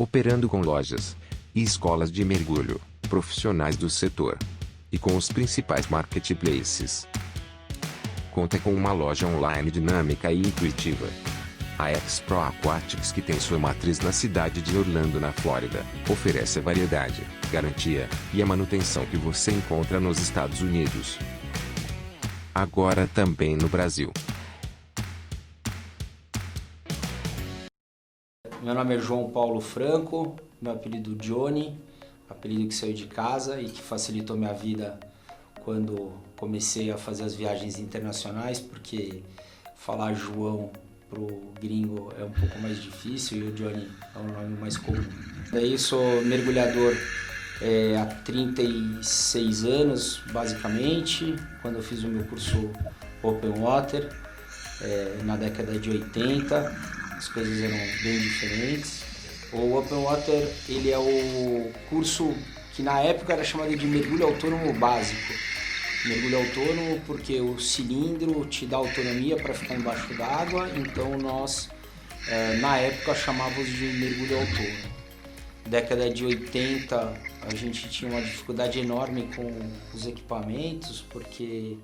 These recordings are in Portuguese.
operando com lojas e escolas de mergulho, profissionais do setor e com os principais marketplaces. Conta com uma loja online dinâmica e intuitiva. A X-Pro Aquatics, que tem sua matriz na cidade de Orlando, na Flórida, oferece a variedade, garantia e a manutenção que você encontra nos Estados Unidos. Agora também no Brasil. Meu nome é João Paulo Franco, meu apelido Johnny, apelido que saiu de casa e que facilitou minha vida quando comecei a fazer as viagens internacionais, porque falar João pro gringo é um pouco mais difícil e o Johnny é um nome mais comum. Daí sou mergulhador há 36 anos, basicamente, quando eu fiz o meu curso Open Water, na década de 80, as coisas eram bem diferentes. O Open Water, ele é o curso que na época era chamado de mergulho autônomo básico. Mergulho autônomo porque o cilindro te dá autonomia para ficar embaixo d'água, então nós, na época, chamávamos de mergulho autônomo. Década de 80, a gente tinha uma dificuldade enorme com os equipamentos, porque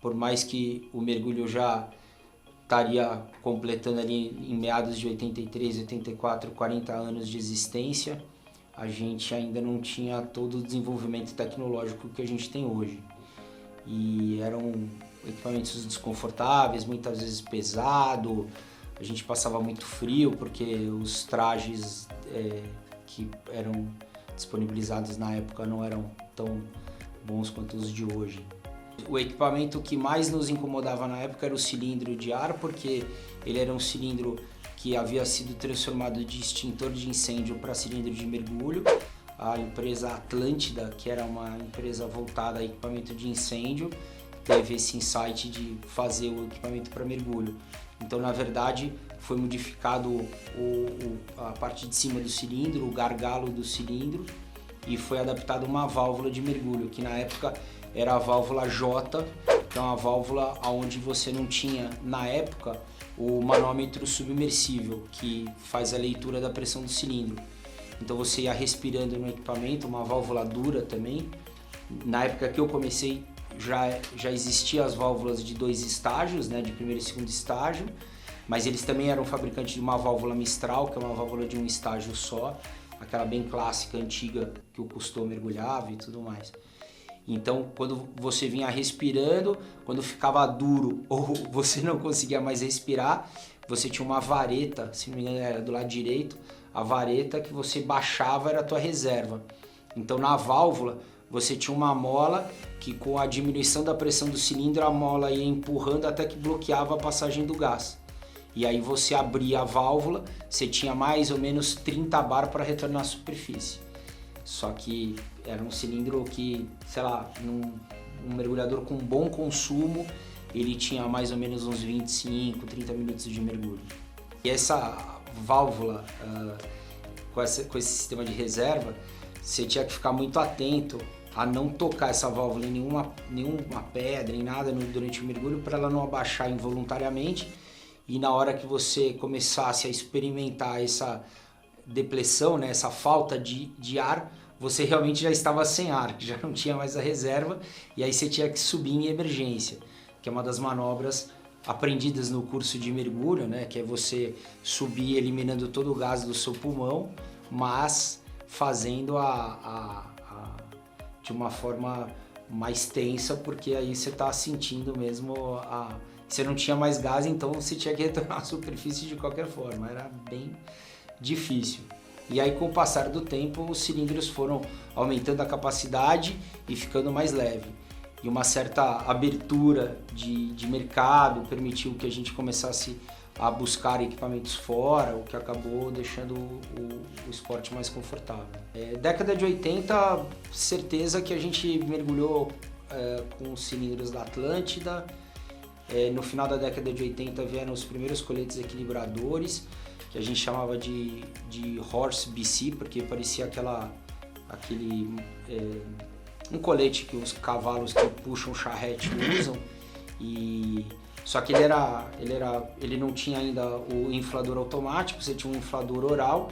por mais que o mergulho já estaria completando ali em meados de 83, 84, 40 anos de existência, a gente ainda não tinha todo o desenvolvimento tecnológico que a gente tem hoje. E eram equipamentos desconfortáveis, muitas vezes pesado, a gente passava muito frio porque os trajes que eram disponibilizados na época não eram tão bons quanto os de hoje. O equipamento que mais nos incomodava na época era o cilindro de ar, porque ele era um cilindro que havia sido transformado de extintor de incêndio para cilindro de mergulho. A empresa Atlântida, que era uma empresa voltada a equipamento de incêndio, teve esse insight de fazer o equipamento para mergulho. Então, na verdade, foi modificado a parte de cima do cilindro, o gargalo do cilindro, e foi adaptada uma válvula de mergulho, que na época era a válvula J, que é uma válvula onde você não tinha, na época, o manômetro submersível, que faz a leitura da pressão do cilindro. Então você ia respirando no equipamento, uma válvula dura também. Na época que eu comecei, já existiam as válvulas de 2 estágios, né, de primeiro e segundo estágio, mas eles também eram fabricantes de uma válvula Mistral, que é uma válvula de um estágio só, aquela bem clássica, antiga, que o Cousteau mergulhava e tudo mais. Então, quando você vinha respirando, quando ficava duro ou você não conseguia mais respirar, você tinha uma vareta, se não me engano era do lado direito, a vareta que você baixava era a tua reserva. Então, na válvula, você tinha uma mola que, com a diminuição da pressão do cilindro, a mola ia empurrando até que bloqueava a passagem do gás. E aí você abria a válvula, você tinha mais ou menos 30 bar para retornar à superfície. Só que era um cilindro que, sei lá, um mergulhador com bom consumo, ele tinha mais ou menos uns 25, 30 minutos de mergulho. E essa válvula, com esse sistema de reserva, você tinha que ficar muito atento a não tocar essa válvula em nenhuma pedra, em nada durante o mergulho, para ela não abaixar involuntariamente. E na hora que você começasse a experimentar essa depressão, né, essa falta de ar, você realmente já estava sem ar, já não tinha mais a reserva, e aí você tinha que subir em emergência, que é uma das manobras aprendidas no curso de mergulho, né, que é você subir eliminando todo o gás do seu pulmão, mas fazendo de uma forma mais tensa, porque aí você está sentindo mesmo você não tinha mais gás, então você tinha que retornar à superfície de qualquer forma, era bem difícil. E aí, com o passar do tempo, os cilindros foram aumentando a capacidade e ficando mais leve. E uma certa abertura de mercado permitiu que a gente começasse a buscar equipamentos fora, o que acabou deixando o esporte mais confortável. Década de 80, certeza que a gente mergulhou com os cilindros da Atlântida. No final da década de 80 vieram os primeiros coletes equilibradores, que a gente chamava de Horse BC, porque parecia um colete que os cavalos que puxam charrete usam. Só que ele não tinha ainda o inflador automático, você tinha um inflador oral.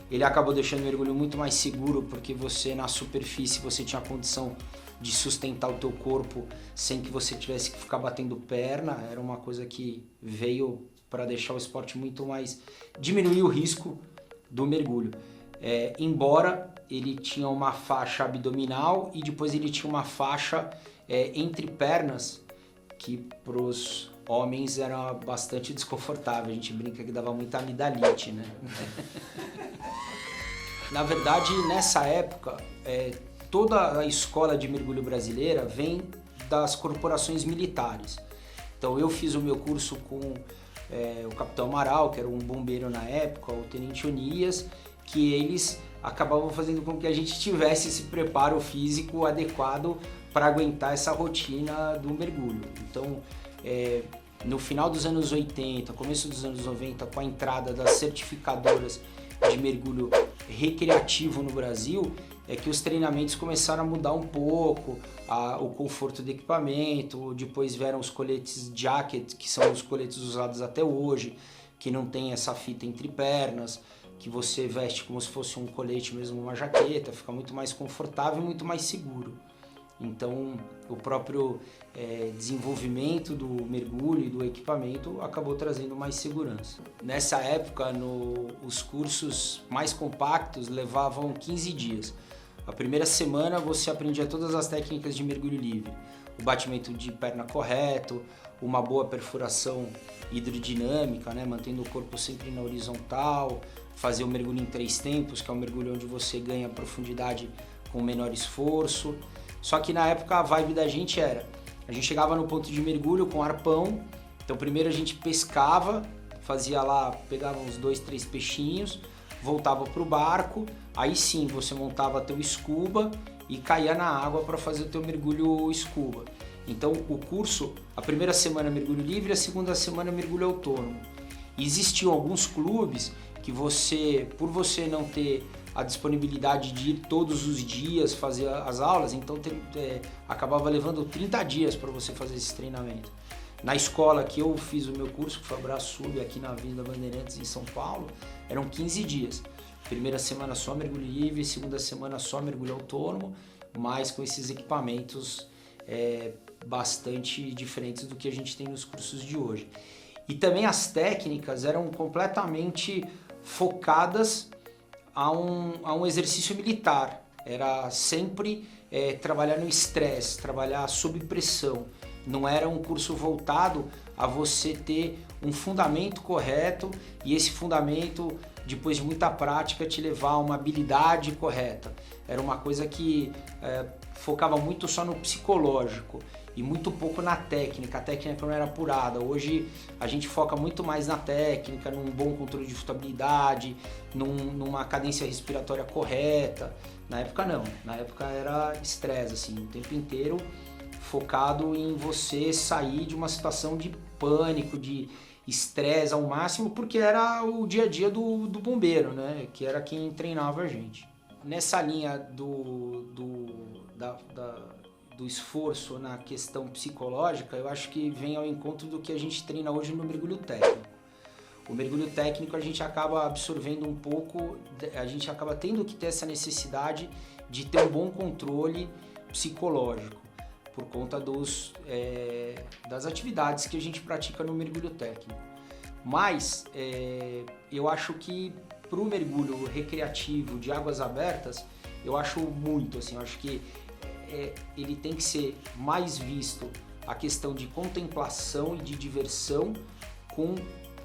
Ele acabou deixando o mergulho muito mais seguro, porque você na superfície você tinha a condição de sustentar o teu corpo sem que você tivesse que ficar batendo perna. Era uma coisa que veio para deixar o esporte muito mais... diminuir o risco do mergulho. Embora ele tinha uma faixa abdominal e depois ele tinha uma faixa entre pernas, que para os homens era bastante desconfortável. A gente brinca que dava muita amidalite, né? Na verdade, nessa época, toda a escola de mergulho brasileira vem das corporações militares. Então eu fiz o meu curso com o Capitão Amaral, que era um bombeiro na época, o Tenente Onias, que eles acabavam fazendo com que a gente tivesse esse preparo físico adequado para aguentar essa rotina do mergulho. Então, no final dos anos 80, começo dos anos 90, com a entrada das certificadoras de mergulho recreativo no Brasil, é que os treinamentos começaram a mudar um pouco, o conforto do equipamento. Depois vieram os coletes jacket, que são os coletes usados até hoje, que não tem essa fita entre pernas, que você veste como se fosse um colete mesmo, uma jaqueta, fica muito mais confortável e muito mais seguro. Então, o próprio desenvolvimento do mergulho e do equipamento acabou trazendo mais segurança. Nessa época, os cursos mais compactos levavam 15 dias. A primeira semana você aprendia todas as técnicas de mergulho livre. O batimento de perna correto, uma boa perfuração hidrodinâmica, né, mantendo o corpo sempre na horizontal, fazer o mergulho em 3 tempos, que é um mergulho onde você ganha profundidade com menor esforço. Só que na época a vibe da gente a gente chegava no ponto de mergulho com arpão. Então primeiro a gente pescava, pegava uns 2, 3 peixinhos, voltava pro barco, aí sim você montava teu scuba e caía na água para fazer o teu mergulho scuba. Então o curso, a primeira semana mergulho livre, a segunda semana mergulho autônomo. E existiam alguns clubes que por você não ter a disponibilidade de ir todos os dias fazer as aulas, então acabava levando 30 dias para você fazer esse treinamento. Na escola que eu fiz o meu curso, que foi a Brasub, aqui na Avenida Bandeirantes, em São Paulo, eram 15 dias. Primeira semana só mergulho livre, segunda semana só mergulho autônomo, mas com esses equipamentos bastante diferentes do que a gente tem nos cursos de hoje. E também as técnicas eram completamente focadas a um exercício militar. Era sempre trabalhar no estresse, trabalhar sob pressão. Não era um curso voltado a você ter um fundamento correto e esse fundamento, depois de muita prática, te levar a uma habilidade correta. Era uma coisa que focava muito só no psicológico e muito pouco na técnica. A técnica não era apurada. Hoje a gente foca muito mais na técnica, num bom controle de flutuabilidade, numa cadência respiratória correta. Na época não, na época era estresse, assim, o tempo inteiro focado em você sair de uma situação de pânico, de estresse ao máximo, porque era o dia a dia do bombeiro, né? Que era quem treinava a gente. Nessa linha do esforço na questão psicológica, eu acho que vem ao encontro do que a gente treina hoje no mergulho técnico. O mergulho técnico a gente acaba absorvendo um pouco, a gente acaba tendo que ter essa necessidade de ter um bom controle psicológico por conta das atividades que a gente pratica no mergulho técnico. Mas eu acho que para o mergulho recreativo de águas abertas, eu acho muito, assim, eu acho que ele tem que ser mais visto a questão de contemplação e de diversão com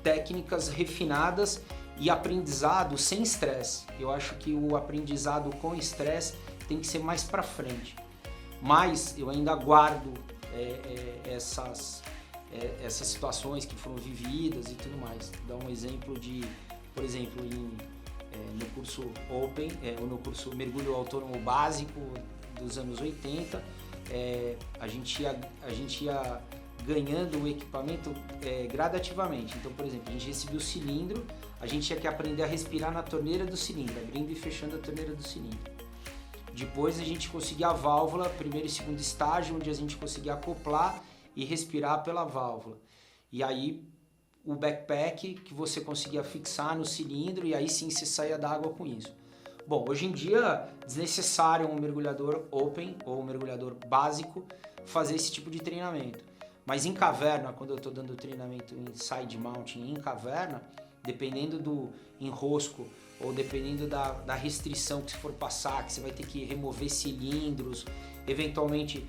técnicas refinadas e aprendizado sem estresse. Eu acho que o aprendizado com estresse tem que ser mais para frente. Mas eu ainda guardo essas situações que foram vividas e tudo mais. Dá um exemplo por exemplo, no curso Open, no curso Mergulho Autônomo Básico dos anos 80, a gente ia ganhando o equipamento gradativamente. Então, por exemplo, a gente recebia o cilindro, a gente tinha que aprender a respirar na torneira do cilindro, abrindo e fechando a torneira do cilindro. Depois a gente conseguia a válvula, primeiro e segundo estágio, onde a gente conseguia acoplar e respirar pela válvula. e aí o backpack que você conseguia fixar no cilindro e aí sim você saía da água com isso. Bom, hoje em dia é desnecessário um mergulhador open ou um mergulhador básico fazer esse tipo de treinamento. Mas em caverna, quando eu estou dando treinamento em side mounting em caverna, dependendo do enrosco ou dependendo da restrição que você for passar, que você vai ter que remover cilindros, eventualmente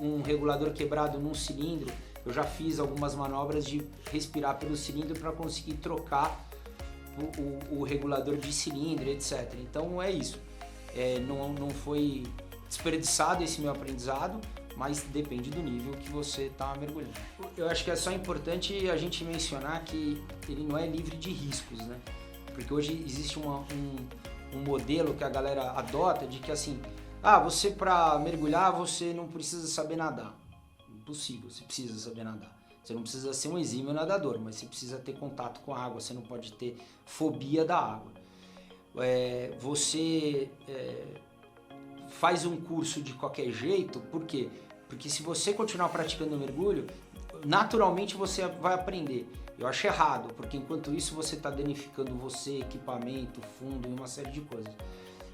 um regulador quebrado num cilindro, eu já fiz algumas manobras de respirar pelo cilindro para conseguir trocar o regulador de cilindro, etc. Então é isso. Não foi desperdiçado esse meu aprendizado, mas depende do nível que você está mergulhando. Eu acho que é só importante a gente mencionar que ele não é livre de riscos, né? Porque hoje existe um modelo que a galera adota de que assim, você para mergulhar você não precisa saber nadar. Impossível, você precisa saber nadar. Você não precisa ser um exímio nadador, mas você precisa ter contato com a água, você não pode ter fobia da água. Você faz um curso de qualquer jeito, por quê? Porque se você continuar praticando o mergulho, naturalmente você vai aprender. Eu acho errado, porque enquanto isso você está danificando você, equipamento, fundo e uma série de coisas.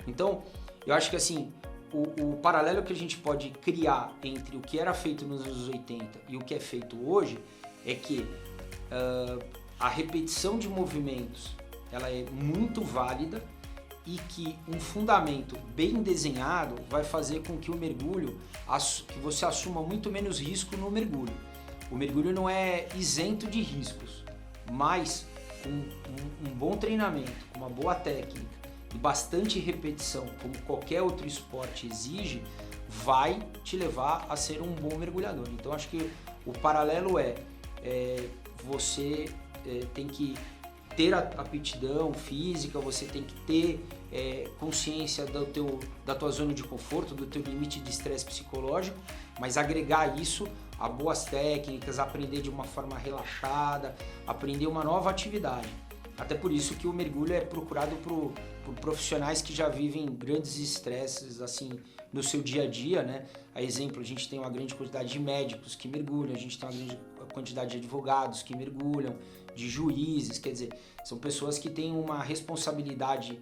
Então, eu acho que assim, o paralelo que a gente pode criar entre o que era feito nos anos 80 e o que é feito hoje é que a repetição de movimentos ela é muito válida e que um fundamento bem desenhado vai fazer com que o mergulho, que você assuma muito menos risco no mergulho. O mergulho não é isento de riscos, mas com um bom treinamento, com uma boa técnica e bastante repetição, como qualquer outro esporte exige, vai te levar a ser um bom mergulhador. Então acho que o paralelo você tem que ter a aptidão física, você tem que ter consciência da tua zona de conforto, do teu limite de estresse psicológico, mas agregar isso a boas técnicas, aprender de uma forma relaxada, aprender uma nova atividade. Até por isso que o mergulho é procurado por profissionais que já vivem grandes estresses assim no seu dia a dia, né? A exemplo, a gente tem uma grande quantidade de médicos que mergulham, a gente tem uma grande quantidade de advogados que mergulham, de juízes, quer dizer, são pessoas que têm uma responsabilidade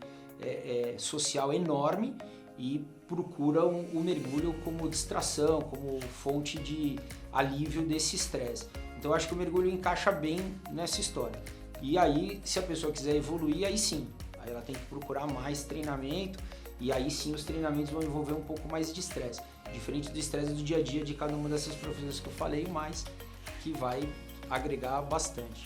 social enorme e procuram o mergulho como distração, como fonte de alívio desse estresse. Então eu acho que o mergulho encaixa bem nessa história. E aí, se a pessoa quiser evoluir, aí sim, aí ela tem que procurar mais treinamento e aí sim os treinamentos vão envolver um pouco mais de estresse. Diferente do estresse do dia a dia de cada uma dessas profissões que eu falei, mas que vai agregar bastante.